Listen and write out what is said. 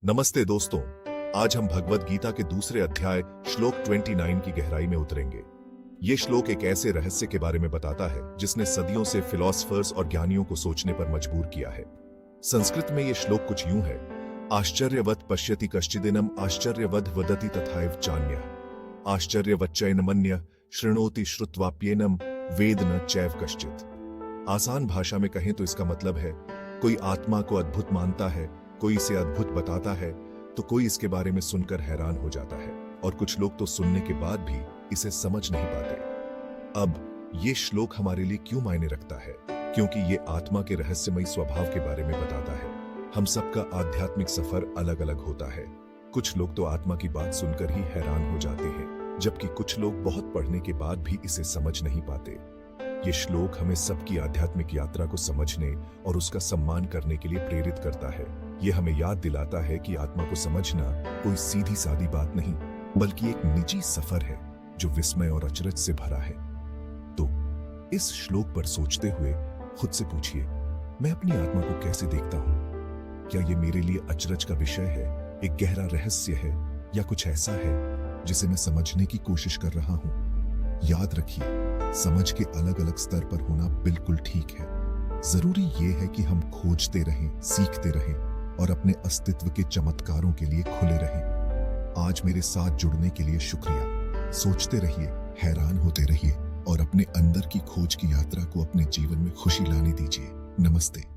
नमस्ते दोस्तों, आज हम भगवद गीता के दूसरे अध्याय श्लोक 29 की गहराई में उतरेंगे। ये श्लोक एक ऐसे रहस्य के बारे में बताता है जिसने सदियों से फिलोसफर्स और ज्ञानियों को सोचने पर मजबूर किया है। संस्कृत में ये श्लोक कुछ यूं है, आश्चर्यवत् पश्यति कश्चिदिनम आश्चर्यवद् वदति तथैव चान्यः आश्चर्यवच्चैनमन्यः शृणोति श्रुत्वाप्येनम वेद न चैव कश्चित्। आसान भाषा में कहें तो इसका मतलब है, कोई आत्मा को अद्भुत मानता है, कोई इसे अद्भुत बताता है, तो कोई इसके बारे में सुनकर हैरान हो जाता है, और कुछ लोग तो सुनने के बाद भी इसे समझ नहीं पाते। अब ये श्लोक हमारे लिए क्यों मायने रखता है? क्योंकि ये आत्मा के रहस्यमयी स्वभाव के बारे में बताता है। हम सबका आध्यात्मिक सफर अलग अलग होता है। कुछ लोग तो आत्मा की बात सुनकर ही हैरान हो जाते हैं, जबकि कुछ लोग बहुत पढ़ने के बाद भी इसे समझ नहीं पाते। ये श्लोक हमें सबकी आध्यात्मिक यात्रा को समझने और उसका सम्मान करने के लिए प्रेरित करता है। ये हमें याद दिलाता है कि आत्मा को समझना कोई सीधी सादी बात नहीं, बल्कि एक निजी सफर है जो विस्मय और अचरज से भरा है। तो इस श्लोक पर सोचते हुए खुद से पूछिए, मैं अपनी आत्मा को कैसे देखता हूं? क्या ये मेरे लिए अचरज का विषय है, एक गहरा रहस्य है, या कुछ ऐसा है जिसे मैं समझने की कोशिश कर रहा हूं? याद रखिए, समझ के अलग अलग स्तर पर होना बिल्कुल ठीक है। जरूरी ये है कि हम खोजते रहें, सीखते रहें और अपने अस्तित्व के चमत्कारों के लिए खुले रहें। आज मेरे साथ जुड़ने के लिए शुक्रिया। सोचते रहिए, हैरान होते रहिए और अपने अंदर की खोज की यात्रा को अपने जीवन में खुशी लाने दीजिए। नमस्ते।